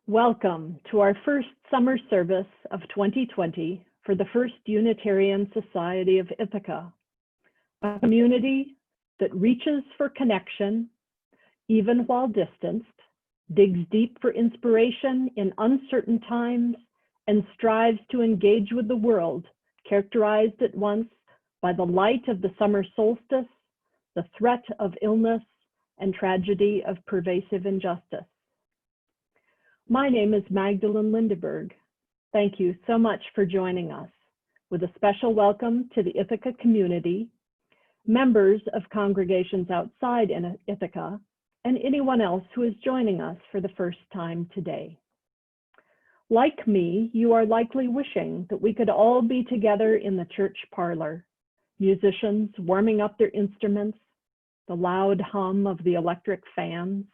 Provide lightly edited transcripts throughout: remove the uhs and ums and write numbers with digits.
Welcome to our first summer service of 2020 for the First Unitarian Society of Ithaca, a community that reaches for connection, even while distanced, digs deep for inspiration in uncertain times, and strives to engage with the world, characterized at once by the light of the summer solstice, the threat of illness, and tragedy of pervasive injustice. My name is Magdalene Lindeberg. Thank you so much for joining us, with a special welcome to the Ithaca community, members of congregations outside in Ithaca, and anyone else who is joining us for the first time today. Like me, you are likely wishing that we could all be together in the church parlor, musicians warming up their instruments, the loud hum of the electric fans.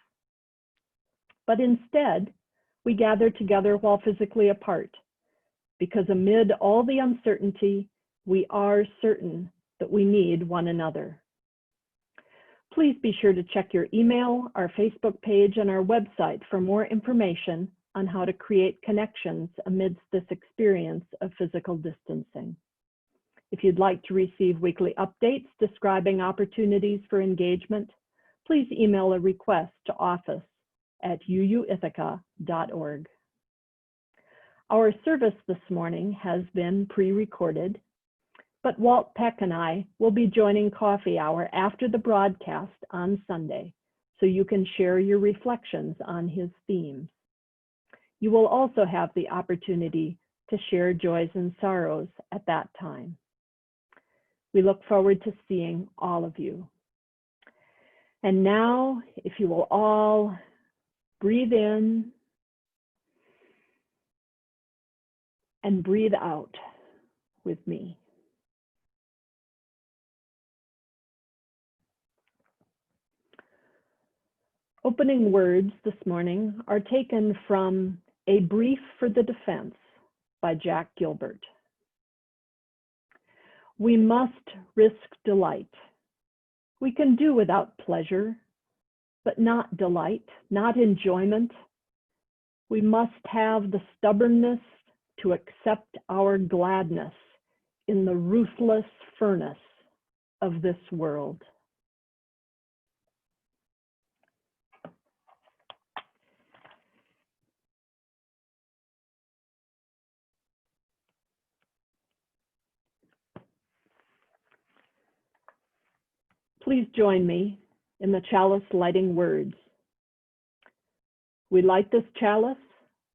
But instead, we gather together while physically apart, because amid all the uncertainty, we are certain that we need one another. Please be sure to check your email, our Facebook page, and our website for more information on how to create connections amidst this experience of physical distancing. If you'd like to receive weekly updates describing opportunities for engagement, please email a request to office@uuithaca.org. Our service this morning has been pre-recorded, but Walt Peck and I will be joining coffee hour after the broadcast on Sunday, so you can share your reflections on his themes. You will also have the opportunity to share joys and sorrows at that time. We look forward to seeing all of you. And now, if you will all breathe in and breathe out with me. Opening words this morning are taken from A Brief for the Defense by Jack Gilbert. We must risk delight. We can do without pleasure, but not delight, not enjoyment. We must have the stubbornness to accept our gladness in the ruthless furnace of this world. Please join me in the chalice lighting words. We light this chalice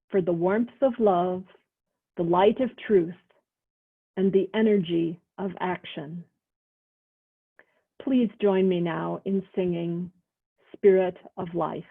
for the warmth of love, the light of truth, and the energy of action. Please join me now in singing Spirit of Life.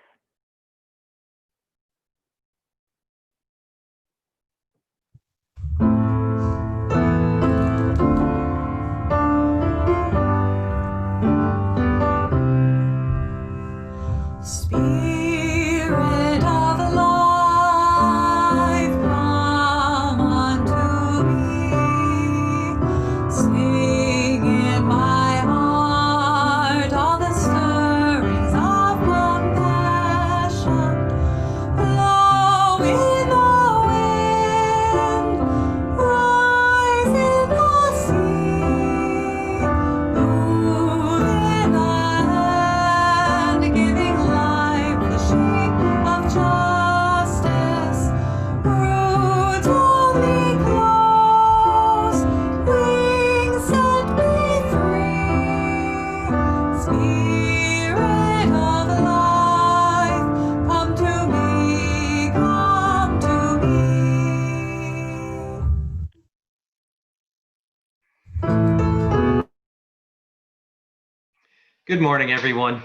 Good morning, everyone,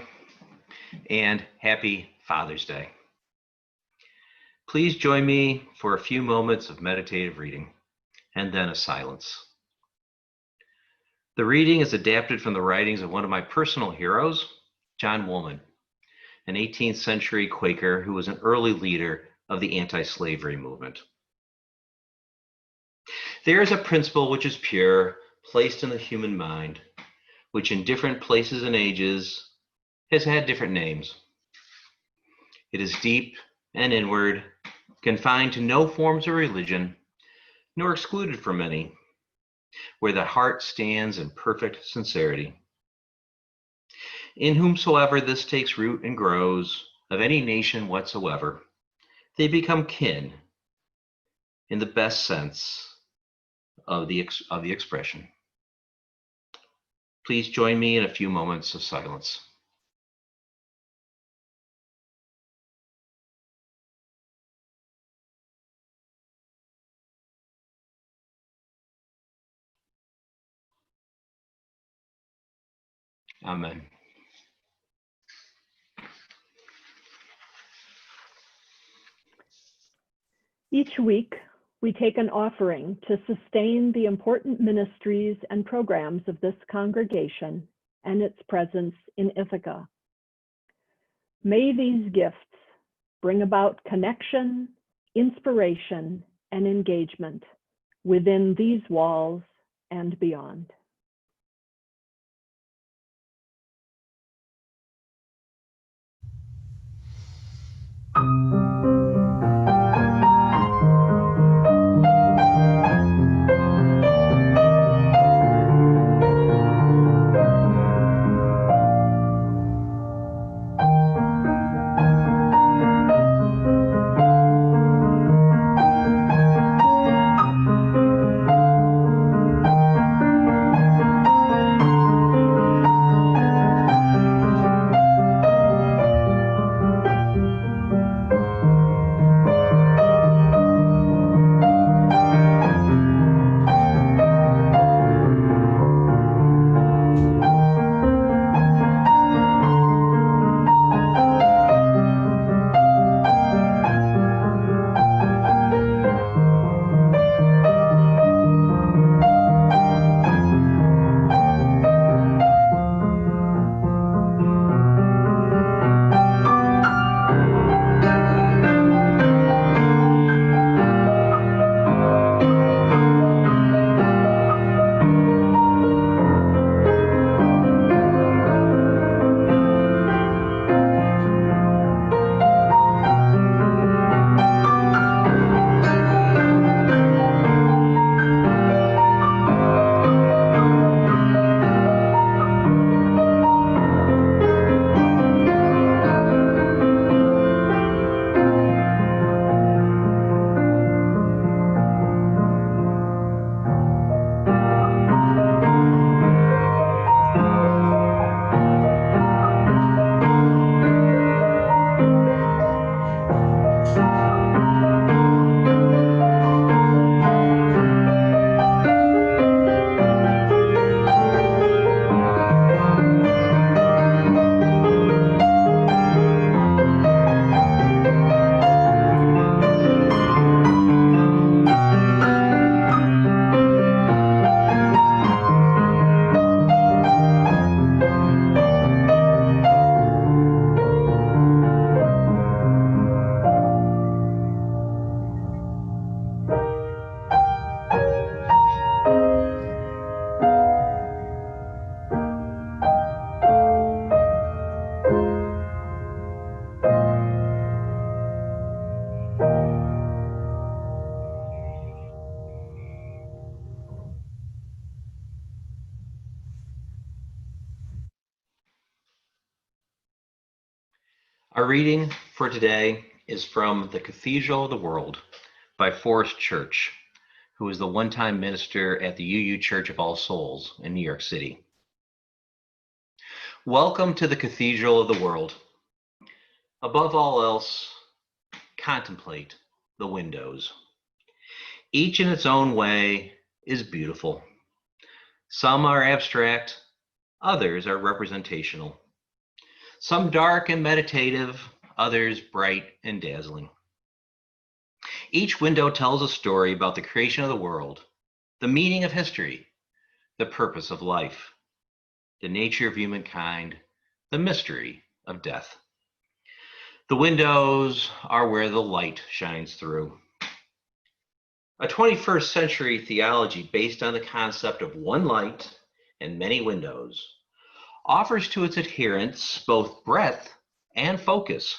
and happy Father's Day. Please join me for a few moments of meditative reading, and then a silence. The reading is adapted from the writings of one of my personal heroes, John Woolman, an 18th century Quaker who was an early leader of the anti-slavery movement. There is a principle which is pure, placed in the human mind, which in different places and ages has had different names. It is deep and inward confined to no forms of religion, nor excluded from any, where the heart stands in perfect sincerity. In whomsoever this takes root and grows, of any nation whatsoever, they become kin in the best sense of the expression. Please join me in a few moments of silence. Amen. Each week, we take an offering to sustain the important ministries and programs of this congregation and its presence in Ithaca. May these gifts bring about connection, inspiration, and engagement within these walls and beyond. Our reading for today is from The Cathedral of the World by Forrest Church, who was the one-time minister at the UU Church of All Souls in New York City. Welcome to the Cathedral of the World. Above all else, contemplate the windows. Each in its own way is beautiful. Some are abstract, others are representational. Some dark and meditative, others bright and dazzling. Each window tells a story about the creation of the world, the meaning of history, the purpose of life, the nature of humankind, the mystery of death. The windows are where the light shines through. A 21st century theology based on the concept of one light and many windows offers to its adherents both breadth and focus.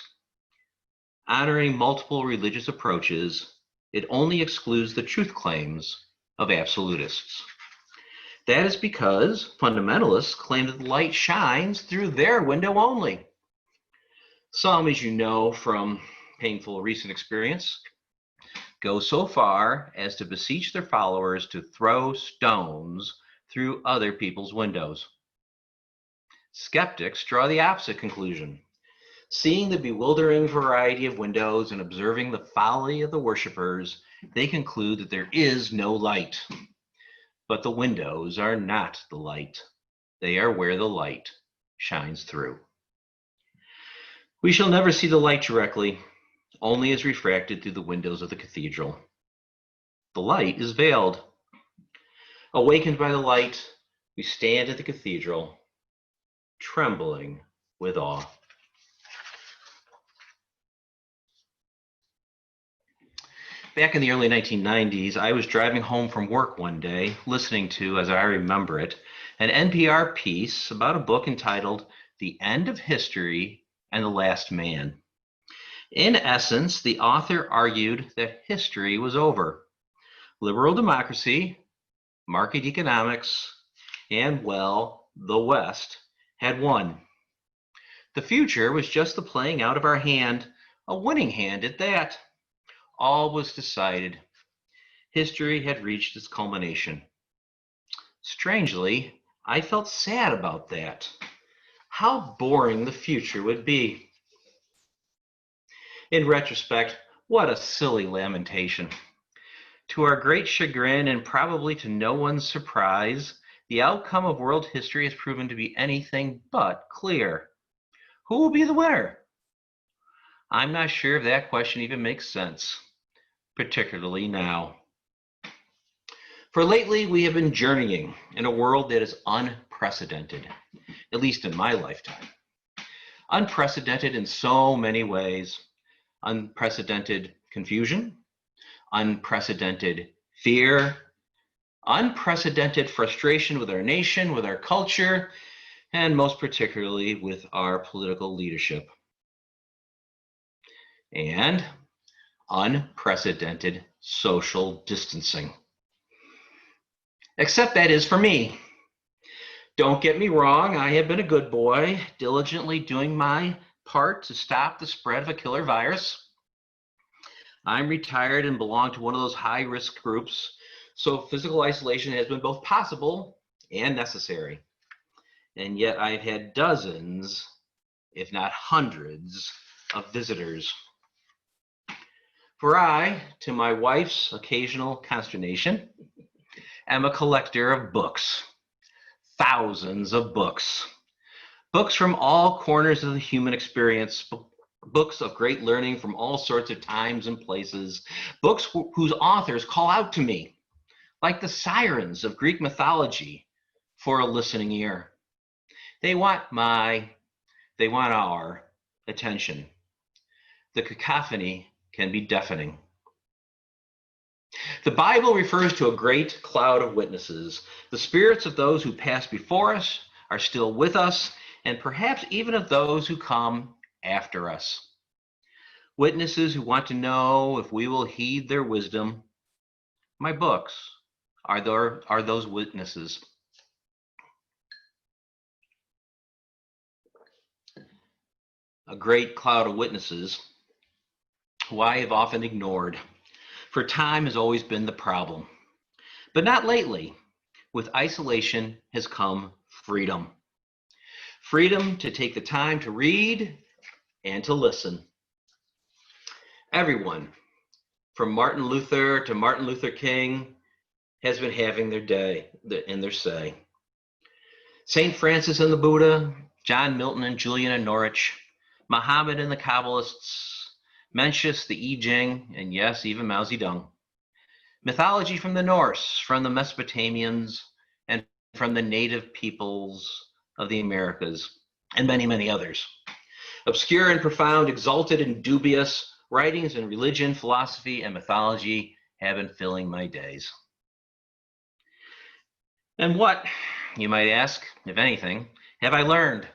Honoring multiple religious approaches, it only excludes the truth claims of absolutists. That is because fundamentalists claim that the light shines through their window only. Some, as you know from painful recent experience, go so far as to beseech their followers to throw stones through other people's windows. Skeptics draw the opposite conclusion. Seeing the bewildering variety of windows and observing the folly of the worshipers, they conclude that there is no light. But the windows are not the light. They are where the light shines through. We shall never see the light directly, only as refracted through the windows of the cathedral. The light is veiled. Awakened by the light, we stand at the cathedral, trembling with awe. Back in the early 1990s, I was driving home from work one day, listening to, as I remember it, an NPR piece about a book entitled The End of History and the Last Man. In essence, the author argued that history was over. Liberal democracy, market economics, and, well, the West had won. The future was just the playing out of our hand, a winning hand at that. All was decided. History had reached its culmination. Strangely, I felt sad about that. How boring the future would be. In retrospect, what a silly lamentation. To our great chagrin, and probably to no one's surprise, the outcome of world history has proven to be anything but clear. Who will be the winner? I'm not sure if that question even makes sense, particularly now. For lately, we have been journeying in a world that is unprecedented, at least in my lifetime. Unprecedented in so many ways. Unprecedented confusion, unprecedented fear, unprecedented frustration with our nation, with our culture, and most particularly with our political leadership. And unprecedented social distancing. Except that is for me. Don't get me wrong, I have been a good boy, diligently doing my part to stop the spread of a killer virus. I'm retired and belong to one of those high-risk groups, so physical isolation has been both possible and necessary. And yet I've had dozens, if not hundreds, of visitors. For I, to my wife's occasional consternation, am a collector of books. Thousands of books. Books from all corners of the human experience, books of great learning from all sorts of times and places, books whose authors call out to me, like the sirens of Greek mythology, for a listening ear. They want our attention. The cacophony can be deafening. The Bible refers to a great cloud of witnesses. The spirits of those who passed before us are still with us, and perhaps even of those who come after us. Witnesses who want to know if we will heed their wisdom. My books are those witnesses. A great cloud of witnesses who I have often ignored, for time has always been the problem. But not lately. With isolation has come freedom. Freedom to take the time to read and to listen. Everyone, from Martin Luther to Martin Luther King, has been having their day and their say. St. Francis and the Buddha, John Milton and Julian and Norwich, Muhammad and the Kabbalists, Mencius, the I Ching, and yes, even Mao Zedong. Mythology from the Norse, from the Mesopotamians, and from the native peoples of the Americas, and many, many others. Obscure and profound, exalted and dubious, writings in religion, philosophy, and mythology have been filling my days. And what, you might ask, if anything, have I learned?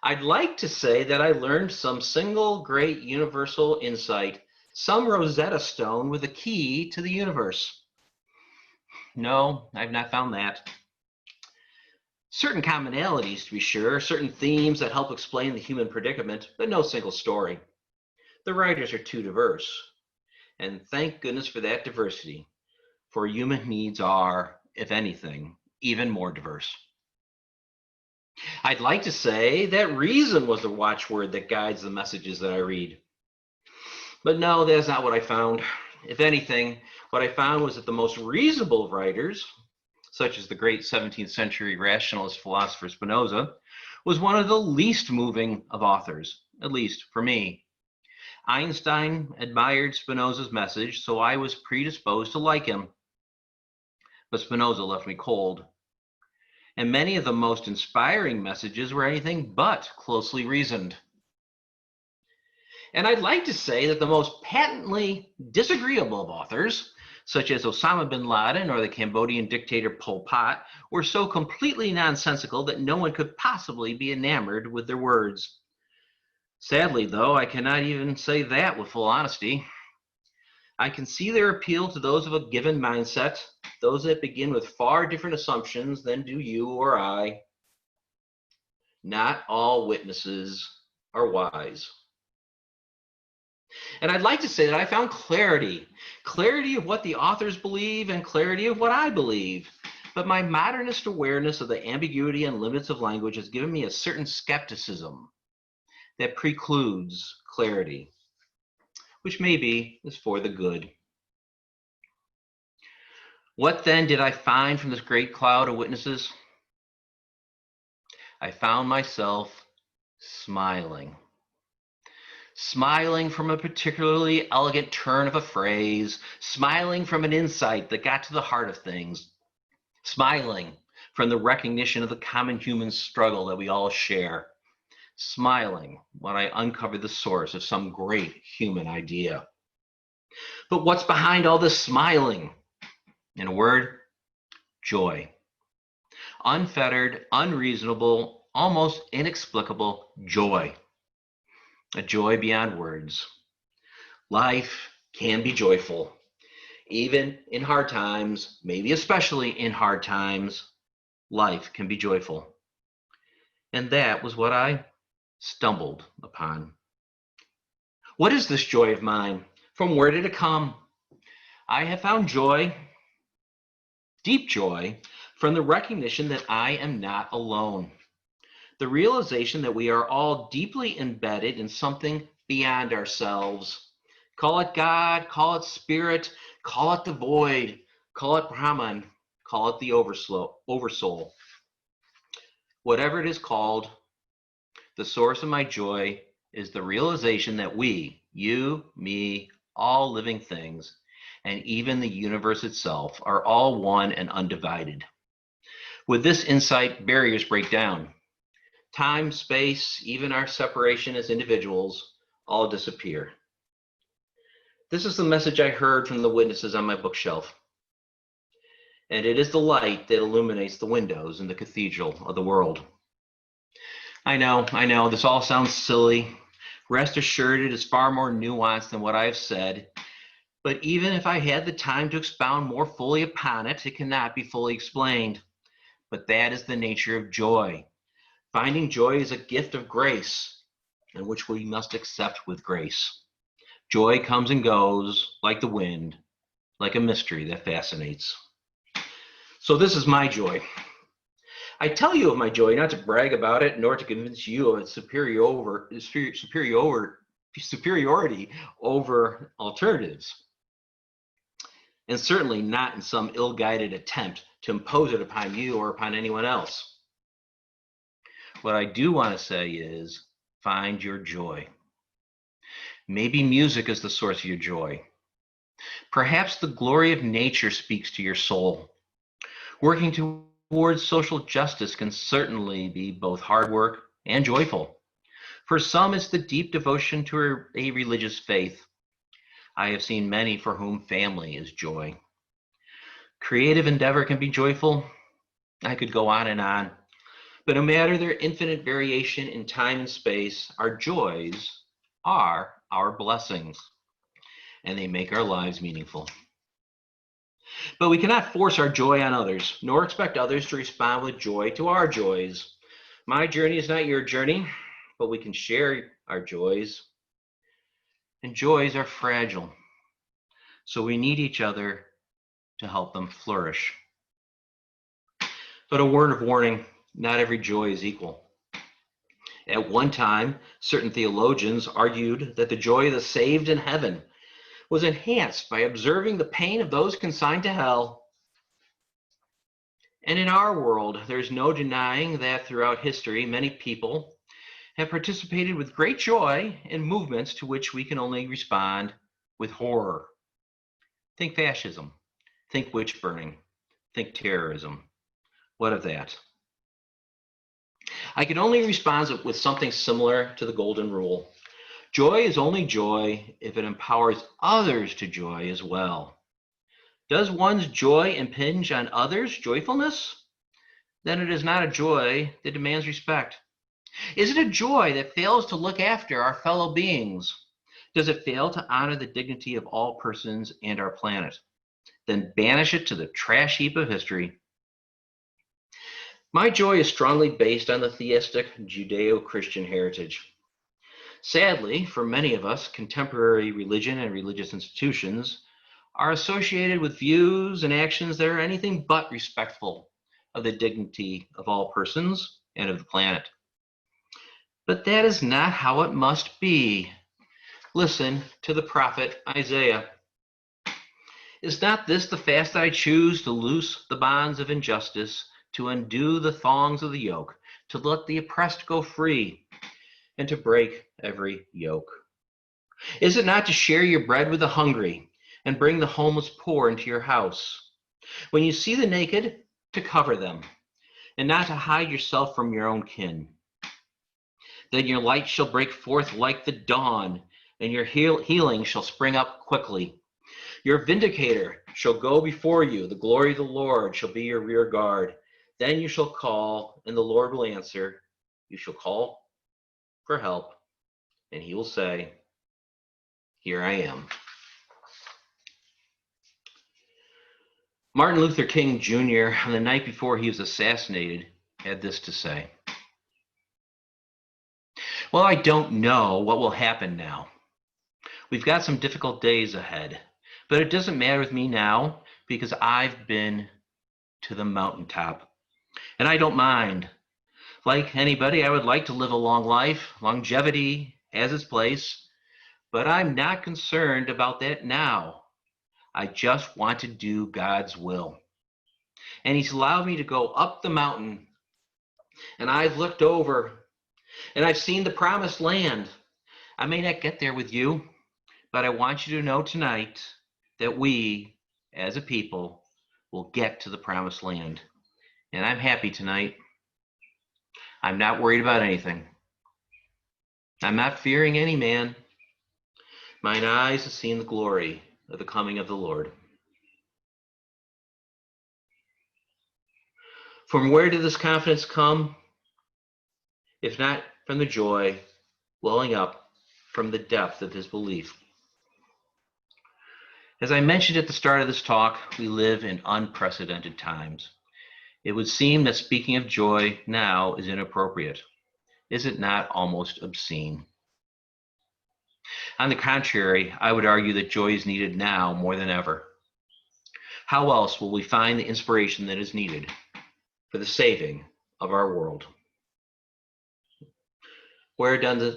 I'd like to say that I learned some single great universal insight, some Rosetta Stone with a key to the universe. No, I've not found that. Certain commonalities, to be sure, certain themes that help explain the human predicament, but no single story. The writers are too diverse. And thank goodness for that diversity, for human needs are, if anything, even more diverse. I'd like to say that reason was the watchword that guides the messages that I read. But no, that's not what I found. If anything, what I found was that the most reasonable writers, such as the great 17th century rationalist philosopher Spinoza, was one of the least moving of authors, at least for me. Einstein admired Spinoza's message, so I was predisposed to like him. But Spinoza left me cold. And many of the most inspiring messages were anything but closely reasoned. And I'd like to say that the most patently disagreeable of authors, such as Osama bin Laden or the Cambodian dictator Pol Pot, were so completely nonsensical that no one could possibly be enamored with their words. Sadly, though, I cannot even say that with full honesty. I can see their appeal to those of a given mindset, those that begin with far different assumptions than do you or I. Not all witnesses are wise. And I'd like to say that I found clarity of what the authors believe and clarity of what I believe. But my modernist awareness of the ambiguity and limits of language has given me a certain skepticism that precludes clarity, which maybe is for the good. What then did I find from this great cloud of witnesses? I found myself smiling. Smiling from a particularly elegant turn of a phrase, smiling from an insight that got to the heart of things, smiling from the recognition of the common human struggle that we all share, smiling when I uncovered the source of some great human idea. But what's behind all this smiling? In a word, joy. Unfettered, unreasonable, almost inexplicable joy. A joy beyond words. Life can be joyful, even in hard times, maybe especially in hard times. Life can be joyful. And that was what I stumbled upon. What is this joy of mine? From where did it come? I have found joy, deep joy, from the recognition that I am not alone. The realization that we are all deeply embedded in something beyond ourselves. Call it God, call it spirit, call it the void, call it Brahman, call it the oversoul. Whatever it is called, the source of my joy is the realization that we, you, me, all living things, and even the universe itself are all one and undivided. With this insight, barriers break down. Time, space, even our separation as individuals, all disappear. This is the message I heard from the witnesses on my bookshelf. And it is the light that illuminates the windows in the cathedral of the world. I know, this all sounds silly. Rest assured, it is far more nuanced than what I have said. But even if I had the time to expound more fully upon it, it cannot be fully explained. But that is the nature of joy. Finding joy is a gift of grace, and which we must accept with grace. Joy comes and goes like the wind, like a mystery that fascinates. So this is my joy. I tell you of my joy not to brag about it, nor to convince you of its superiority over alternatives, and certainly not in some ill-guided attempt to impose it upon you or upon anyone else. What I do want to say is, find your joy. Maybe music is the source of your joy. Perhaps the glory of nature speaks to your soul. Working towards social justice can certainly be both hard work and joyful. For some, it's the deep devotion to a religious faith. I have seen many for whom family is joy. Creative endeavor can be joyful. I could go on and on. But no matter their infinite variation in time and space, our joys are our blessings, and they make our lives meaningful. But we cannot force our joy on others, nor expect others to respond with joy to our joys. My journey is not your journey, but we can share our joys. And joys are fragile, so we need each other to help them flourish. But a word of warning, not every joy is equal. At one time, certain theologians argued that the joy of the saved in heaven was enhanced by observing the pain of those consigned to hell. And in our world, there's no denying that throughout history, many people have participated with great joy in movements to which we can only respond with horror. Think fascism, think witch burning, think terrorism. What of that? I can only respond with something similar to the golden rule. Joy is only joy if it empowers others to joy as well. Does one's joy impinge on others' joyfulness? Then it is not a joy that demands respect. Is it a joy that fails to look after our fellow beings? Does it fail to honor the dignity of all persons and our planet? Then banish it to the trash heap of history. My joy is strongly based on the theistic Judeo-Christian heritage. Sadly, for many of us, contemporary religion and religious institutions are associated with views and actions that are anything but respectful of the dignity of all persons and of the planet. But that is not how it must be. Listen to the prophet Isaiah. Is not this the fast I choose, to loose the bonds of injustice, to undo the thongs of the yoke, to let the oppressed go free, and to break every yoke? Is it not to share your bread with the hungry and bring the homeless poor into your house? When you see the naked, to cover them, and not to hide yourself from your own kin. Then your light shall break forth like the dawn, and your healing shall spring up quickly. Your vindicator shall go before you. The glory of the Lord shall be your rear guard. Then you shall call, and the Lord will answer. You shall call for help, and he will say, here I am. Martin Luther King Jr., on the night before he was assassinated, had this to say. Well, I don't know what will happen now. We've got some difficult days ahead, but it doesn't matter with me now because I've been to the mountaintop, and I don't mind. Like anybody, I would like to live a long life. Longevity has its place, but I'm not concerned about that now. I just want to do God's will. And he's allowed me to go up the mountain, and I've looked over, and I've seen the promised land. I may not get there with you, but I want you to know tonight that we, as a people, will get to the promised land. And I'm happy tonight. I'm not worried about anything. I'm not fearing any man. Mine eyes have seen the glory of the coming of the Lord. From where did this confidence come? If not from the joy welling up from the depth of his belief. As I mentioned at the start of this talk, we live in unprecedented times. It would seem that speaking of joy now is inappropriate. Is it not almost obscene? On the contrary, I would argue that joy is needed now more than ever. How else will we find the inspiration that is needed for the saving of our world? Where then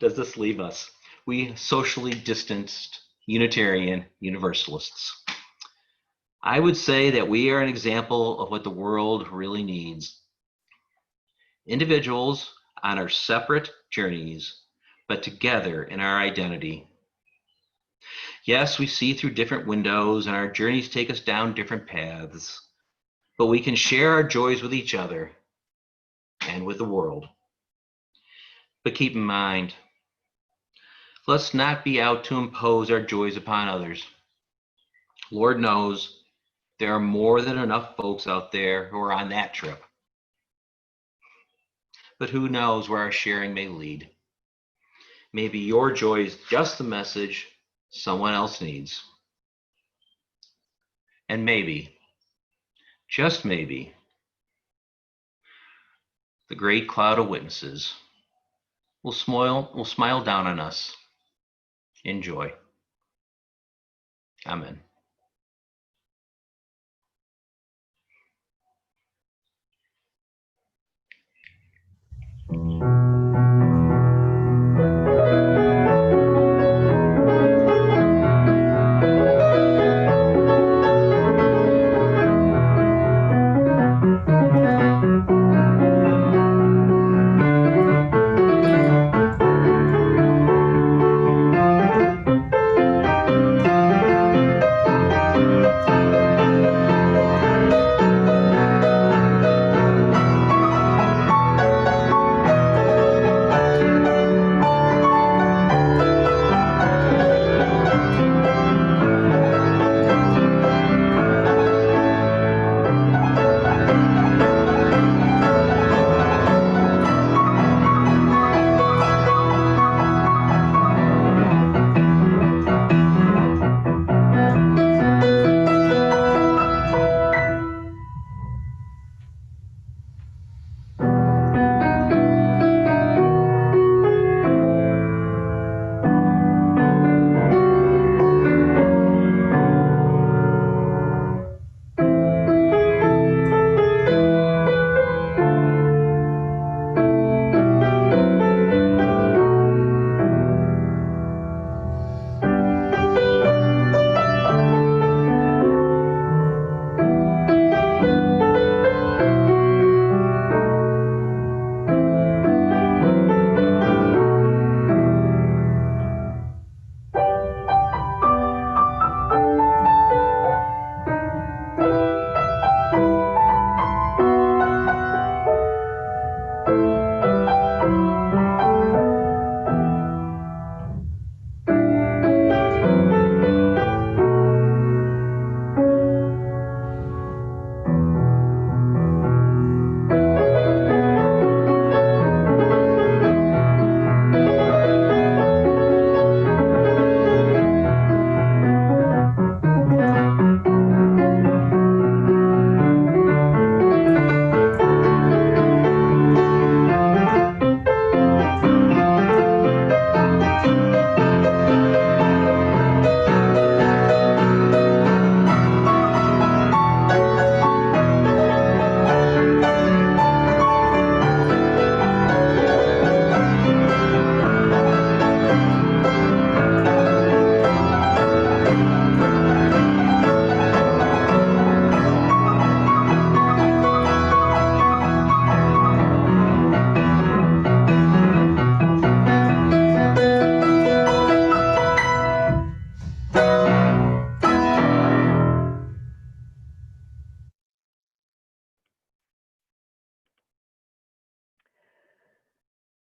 does this leave us? We socially distanced Unitarian Universalists. I would say that we are an example of what the world really needs. Individuals on our separate journeys, but together in our identity. Yes, we see through different windows and our journeys take us down different paths, but we can share our joys with each other and with the world. But keep in mind, let's not be out to impose our joys upon others. Lord knows There are more than enough folks out there who are on that trip. But who knows where our sharing may lead? Maybe your joy is just the message someone else needs. And maybe, just maybe, the great cloud of witnesses will smile down on us in joy. Amen.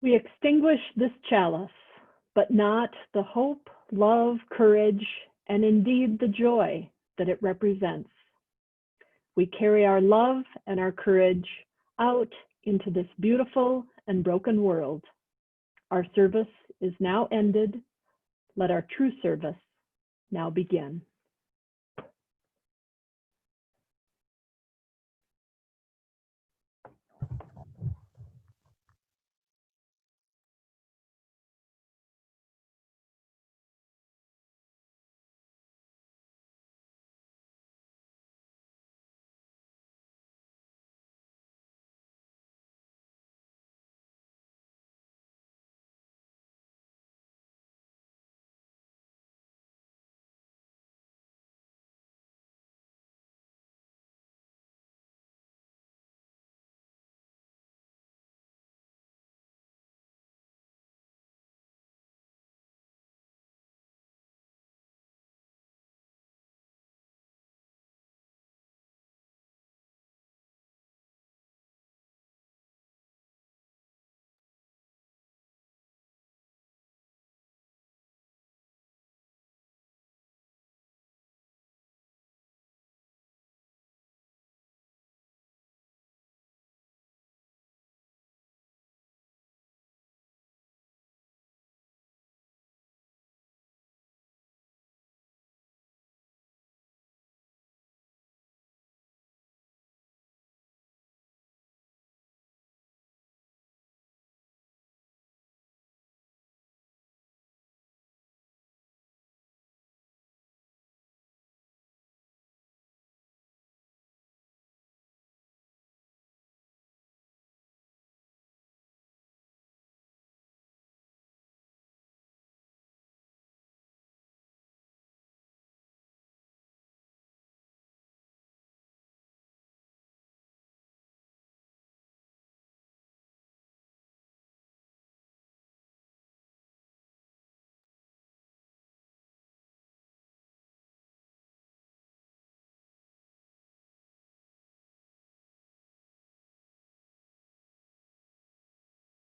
We extinguish this chalice, but not the hope, love, courage, and indeed the joy that it represents. We carry our love and our courage out into this beautiful and broken world. Our service is now ended. Let our true service now begin.